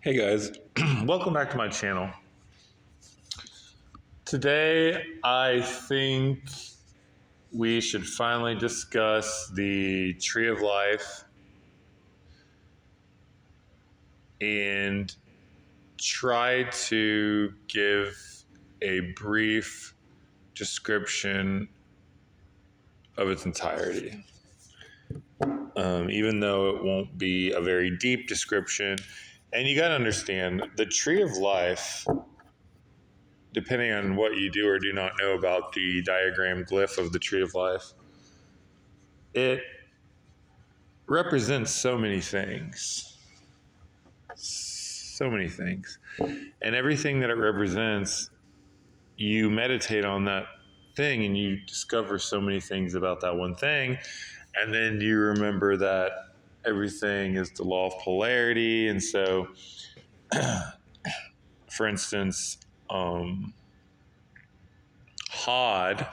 Hey guys, welcome back to my channel. Today, I think we should finally discuss the tree of life and try to give a brief description of its entirety. Even though it won't be a very deep description. And you got to understand, the tree of life, depending on what you do or do not know about the diagram glyph of the tree of life, it represents so many things. So many things. And everything that it represents, you meditate on that thing and you discover so many things about that one thing. And then you remember that everything is the law of polarity. And so, for instance, Hod,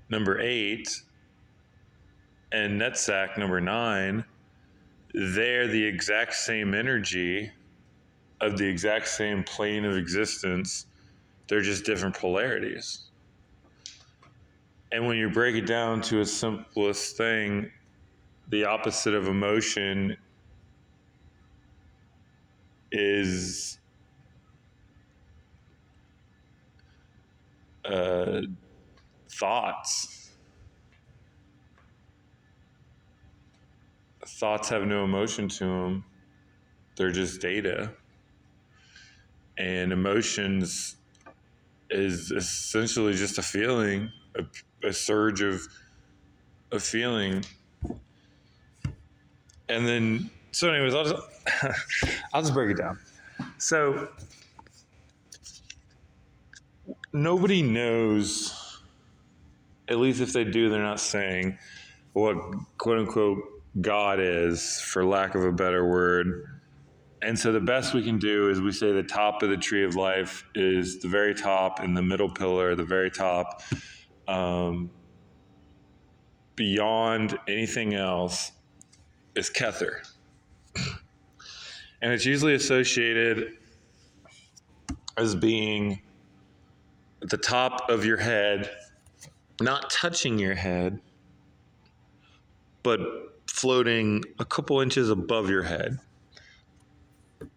number 8, and Netzach, number 9, they're the exact same energy of the exact same plane of existence. They're just different polarities. And when you break it down to its simplest thing, the opposite of emotion is thoughts. Thoughts have no emotion to them. They're just data. And emotions is essentially just a feeling, a surge of feeling. And then, so anyways, I'll just break it down. So nobody knows, at least if they do, they're not saying what quote unquote God is, for lack of a better word. And so the best we can do is we say the top of the tree of life is the very top, and the middle pillar, the very top. Beyond anything else is Kether. And it's usually associated as being at the top of your head, not touching your head, but floating a couple inches above your head,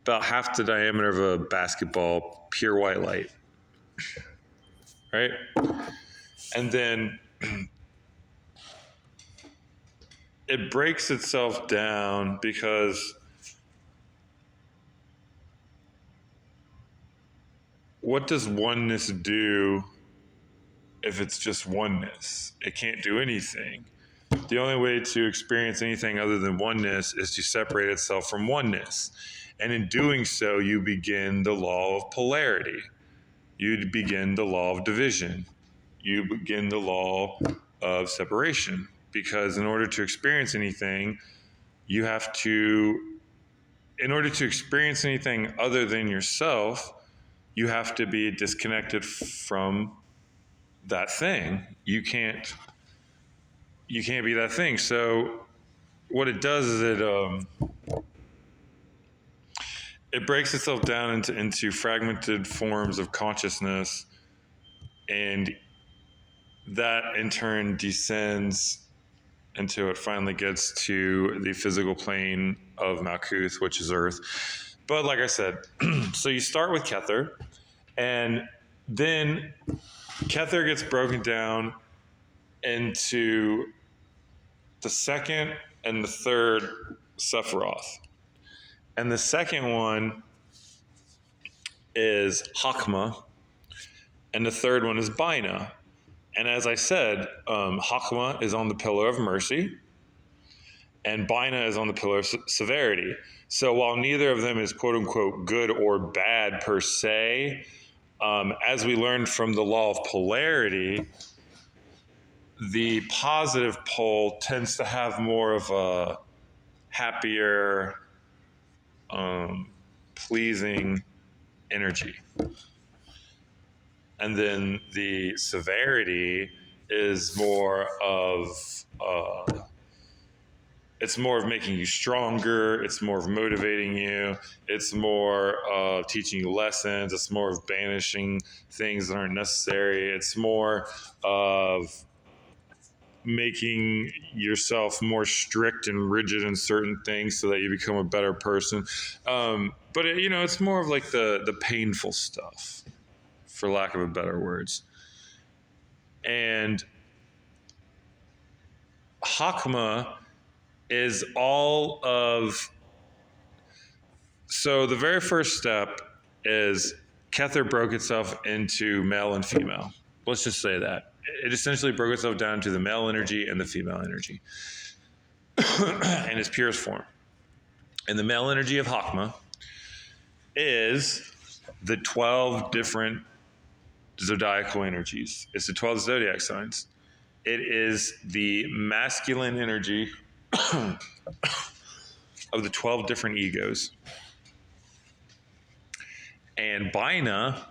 about half the diameter of a basketball, pure white light, right? And then it breaks itself down because what does oneness do if it's just oneness? It can't do anything. The only way to experience anything other than oneness is to separate itself from oneness. And in doing so, you begin the law of polarity. You begin the law of division. You begin the law of separation. Because in order to experience anything, you have to, in order to experience anything other than yourself, you have to be disconnected from that thing. You can't be that thing. So what it does is it breaks itself down into fragmented forms of consciousness, and that in turn descends until it finally gets to the physical plane of Malkuth, which is Earth. But like I said, so you start with Kether, and then Kether gets broken down into the second and the third Sephiroth. And the second one is Hakma, and the third one is Bina. And as I said, Hakma is on the pillar of mercy, and Bina is on the pillar of severity. So while neither of them is quote unquote good or bad per se, as we learned from the law of polarity, the positive pole tends to have more of a happier, pleasing energy. And then the severity is more of It's more of making you stronger. It's more of motivating you. It's more of teaching you lessons. It's more of banishing things that aren't necessary. It's more of making yourself more strict and rigid in certain things so that you become a better person. But it's more of like the painful stuff, for lack of a better words. And Hakma is all of. So the very first step is Kether broke itself into male and female. Let's just say that. It essentially broke itself down to the male energy and the female energy in its purest form. And the male energy of Hakma is the 12 different zodiacal energies. It's the 12 zodiac signs. It is the masculine energy of the 12 different egos. And Bina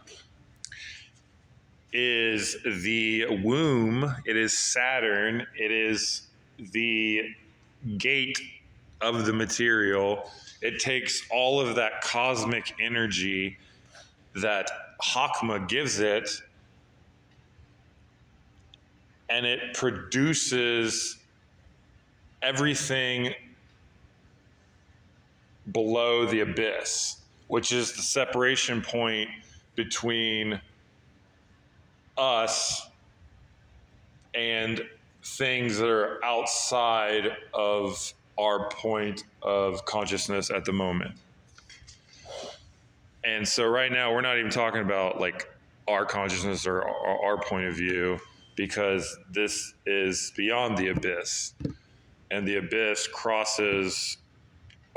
is the womb. It is Saturn. It is the gate of the material. It takes all of that cosmic energy that Hakma gives it, and it produces everything below the abyss, which is the separation point between us and things that are outside of our point of consciousness at the moment. And so right now we're not even talking about like our consciousness or our point of view, because this is beyond the abyss, and the abyss crosses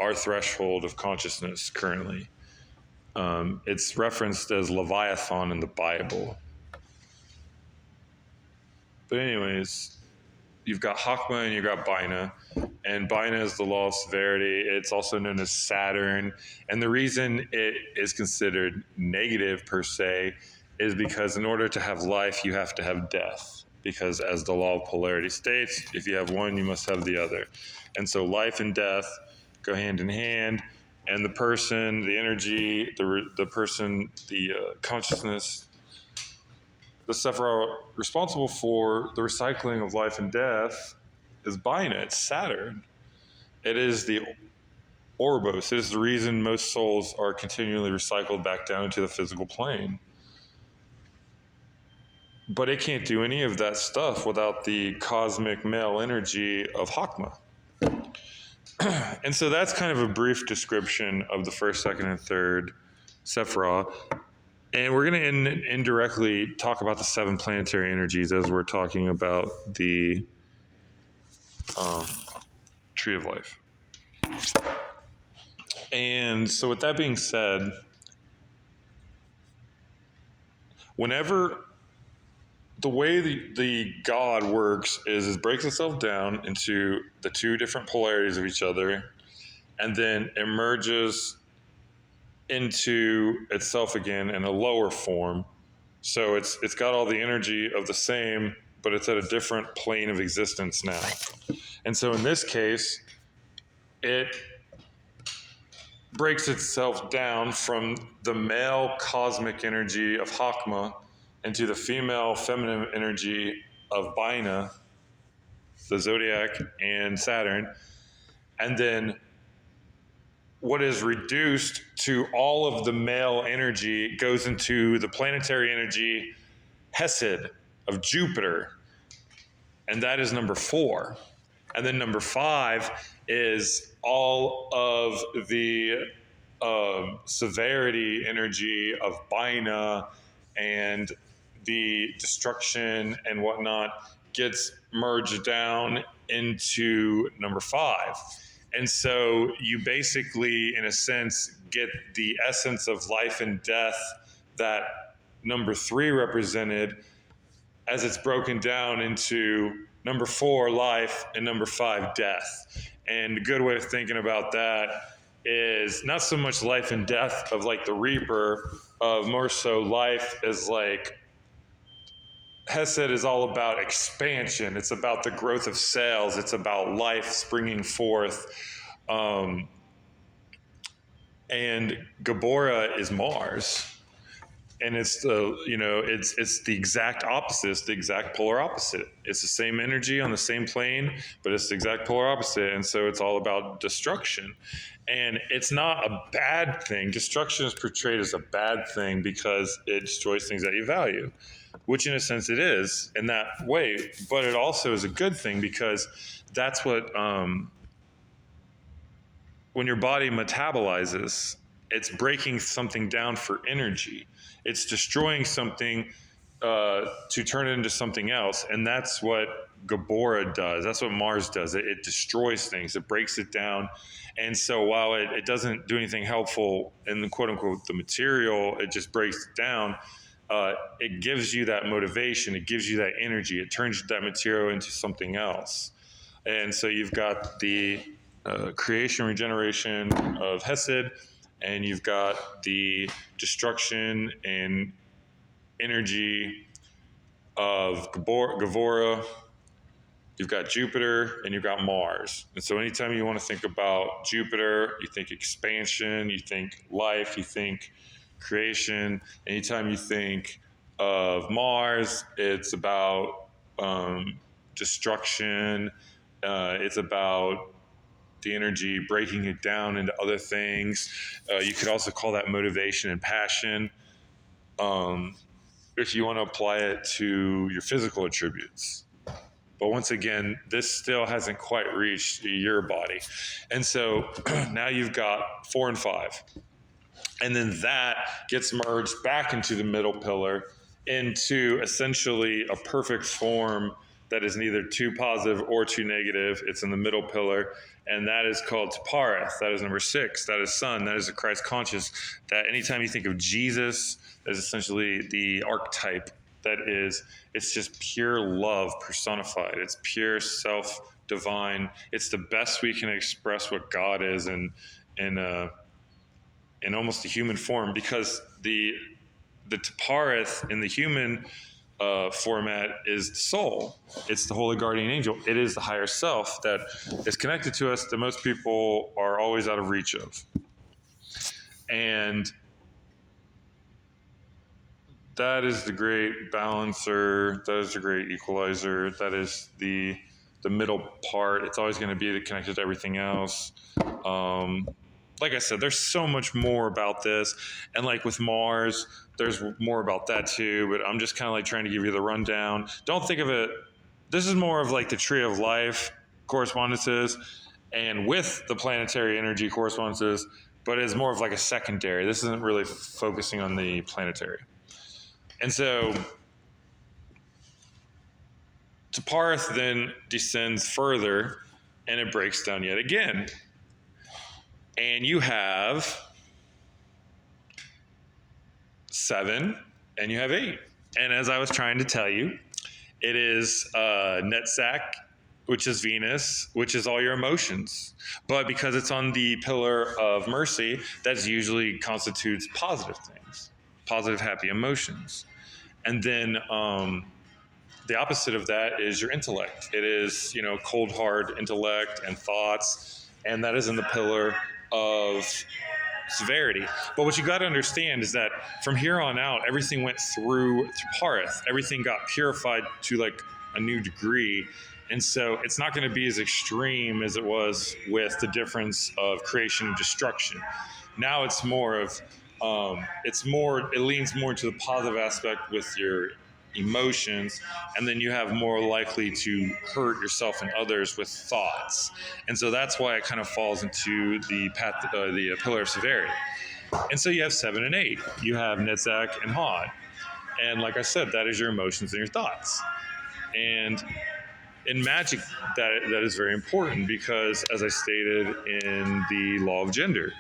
our threshold of consciousness currently. It's referenced as Leviathan in the Bible. But anyways, you've got Hakma and you've got Bina. And Bina is the law of severity. It's also known as Saturn. And the reason it is considered negative per se is because in order to have life, you have to have death. Because as the law of polarity states, if you have one, you must have the other. And so life and death go hand in hand. And the person, the energy, the person, the consciousness, the Sephirah responsible for the recycling of life and death is Bina. It's Saturn. It is the Orbos. It is the reason most souls are continually recycled back down to the physical plane. But it can't do any of that stuff without the cosmic male energy of Hakma. And so that's kind of a brief description of the first, second, and third Sephirah. And we're going to indirectly talk about the 7 planetary energies as we're talking about the Tree of Life. And so with that being said, whenever the way the God works is it breaks itself down into the 2 different polarities of each other, and then emerges into itself again in a lower form. So it's got all the energy of the same, but it's at a different plane of existence now. And so in this case, it breaks itself down from the male cosmic energy of Hakma into the female feminine energy of Bina, the zodiac, and Saturn. And then what is reduced to all of the male energy goes into the planetary energy Hesed of Jupiter. And that is number 4. And then number 5 is all of the severity energy of Bina, and the destruction and whatnot gets merged down into number 5. And so you basically, in a sense, get the essence of life and death that number 3 represented, as it's broken down into number 4, life, and number 5, death. And a good way of thinking about that is not so much life and death of like the Reaper, of more so life as like Hesed is all about expansion. It's about the growth of cells. It's about life springing forth. And Gabora is Mars. And it's it's the exact opposite. It's the exact polar opposite. It's the same energy on the same plane, but it's the exact polar opposite. And so it's all about destruction. And it's not a bad thing. Destruction is portrayed as a bad thing because it destroys things that you value, which in a sense it is in that way. But it also is a good thing because that's what, when your body metabolizes, it's breaking something down for energy. It's destroying something to turn it into something else. And that's what Gabora does. That's what Mars does. It destroys things. It breaks it down. And so while it doesn't do anything helpful in the quote unquote the material, it just breaks it down. It gives you that motivation. It gives you that energy. It turns that material into something else. And so you've got the creation, regeneration of Hesed, and you've got the destruction and energy of Gavora. You've got Jupiter and you've got Mars. And so anytime you want to think about Jupiter, you think expansion, you think life, you think creation. Anytime you think of Mars, it's about destruction. It's about the energy, breaking it down into other things. You could also call that motivation and passion. If you want to apply it to your physical attributes. But once again, this still hasn't quite reached your body. And so now you've got 4 and 5. And then that gets merged back into the middle pillar into essentially a perfect form that is neither too positive or too negative. It's in the middle pillar, and that is called Tapareth. That is number 6. That is Son. That is the Christ conscious. That anytime you think of Jesus, that is essentially the archetype. That is, it's just pure love personified. It's pure self-divine. It's the best we can express what God is in almost a human form, because the Tapareth in the human format is the soul. It's the holy guardian angel. It is the higher self that is connected to us that most people are always out of reach of. And that is the great balancer. That is the great equalizer. That is the middle part. It's always going to be connected to everything else. Like I said, there's so much more about this. And like with Mars, there's more about that too, but I'm just kind of like trying to give you the rundown. Don't think of it, this is more of like the tree of life correspondences and with the planetary energy correspondences, but it's more of like a secondary. This isn't really focusing on the planetary. And so Tapareth then descends further and it breaks down yet again. And you have 7 and you have 8. And as I was trying to tell you, it is Netzach, which is Venus, which is all your emotions. But because it's on the pillar of mercy, that usually constitutes positive things, positive, happy emotions. And then the opposite of that is your intellect. It is, cold, hard intellect and thoughts, and that is in the pillar of severity. But what you got to understand is that from here on out, everything went through Tapareth. Everything got purified to like a new degree. And so it's not going to be as extreme as it was with the difference of creation and destruction. Now it's more of, it leans more into the positive aspect with your emotions, and then you have more likely to hurt yourself and others with thoughts. And so that's why it kind of falls into the path, the pillar of severity. And so you have 7 and 8. You have Netzach and Hod. And like I said, that is your emotions and your thoughts. And in magic, that is very important because, as I stated in the law of gender,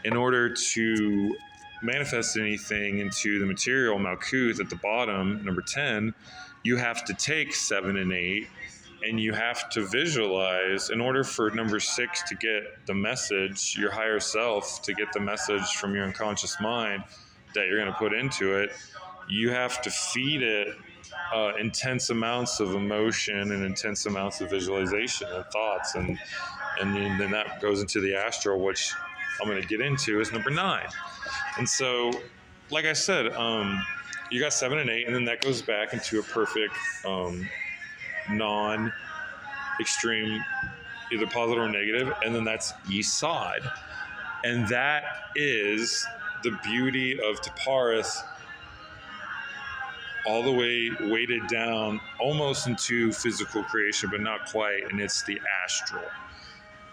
in order to manifest anything into the material Malkuth at the bottom, number 10, you have to take 7 and 8 and you have to visualize. In order for number 6 to get the message, your higher self to get the message from your unconscious mind that you're going to put into it, you have to feed it intense amounts of emotion and intense amounts of visualization and thoughts, and then that goes into the astral, which I'm going to get into is number 9. And so, like I said, you got 7 and 8, and then that goes back into a perfect non-extreme, either positive or negative, and then that's Yesod. And that is the beauty of Taparith, all the way weighted down almost into physical creation, but not quite, and it's the astral.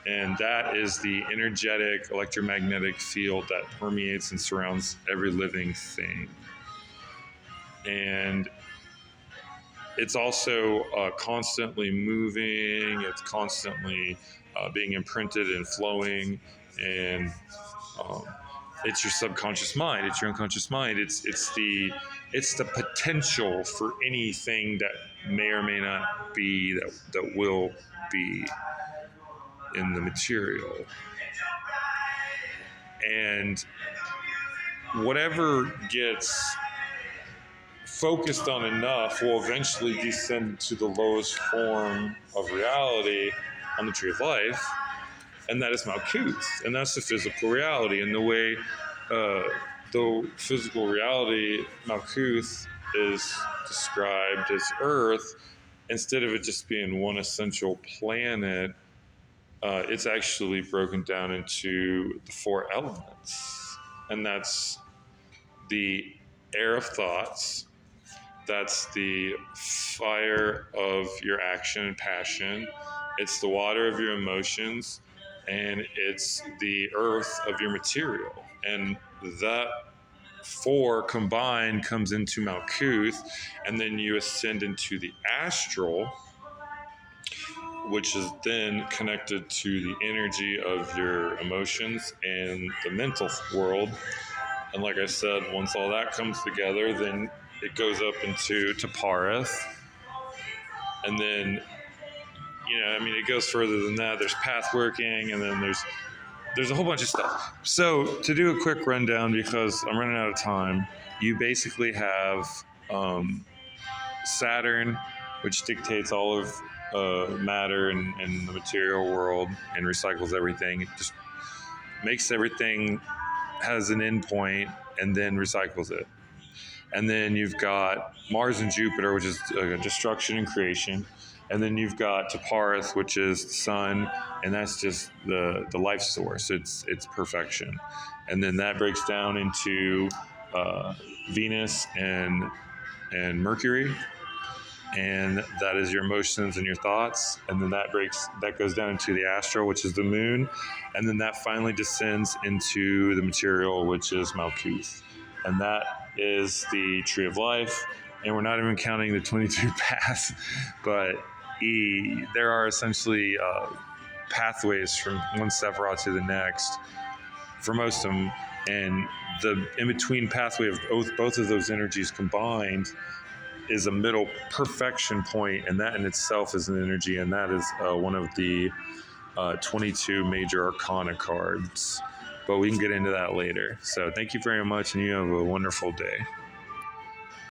And that is the energetic electromagnetic field that permeates and surrounds every living thing. And it's also constantly moving, it's constantly being imprinted and flowing, and it's your subconscious mind, it's your unconscious mind, it's the potential for anything that may or may not be, that will be in the material. And whatever gets focused on enough will eventually descend to the lowest form of reality on the tree of life, and that is Malkuth, and that's the physical reality. And the way the physical reality, Malkuth, is described as Earth, instead of it just being one essential planet, it's actually broken down into the 4 elements, and that's the air of thoughts, that's the fire of your action and passion, it's the water of your emotions, and it's the earth of your material. And that 4 combined comes into Malkuth, and then you ascend into the astral, which is then connected to the energy of your emotions and the mental world. And like I said, once all that comes together, then it goes up into Taparith. And then, it goes further than that. There's path working, and then there's a whole bunch of stuff. So to do a quick rundown, because I'm running out of time, you basically have Saturn, which dictates all of matter and the material world and recycles everything. It just makes everything, has an end point, and then recycles it. And then you've got Mars and Jupiter, which is destruction and creation. And then you've got Taparith, which is the sun, and that's just the life source. It's perfection. And then that breaks down into Venus and Mercury, and that is your emotions and your thoughts. And then that goes down into the astral, which is the moon, and then that finally descends into the material, which is Malkuth, and that is the tree of life. And we're not even counting the 22 paths, but there are essentially pathways from one Sephiroth to the next for most of them, and the in-between pathway of both of those energies combined is a middle perfection point, and that in itself is an energy, and that is one of the 22 major arcana cards. But we can get into that later. So thank you very much, and you have a wonderful day.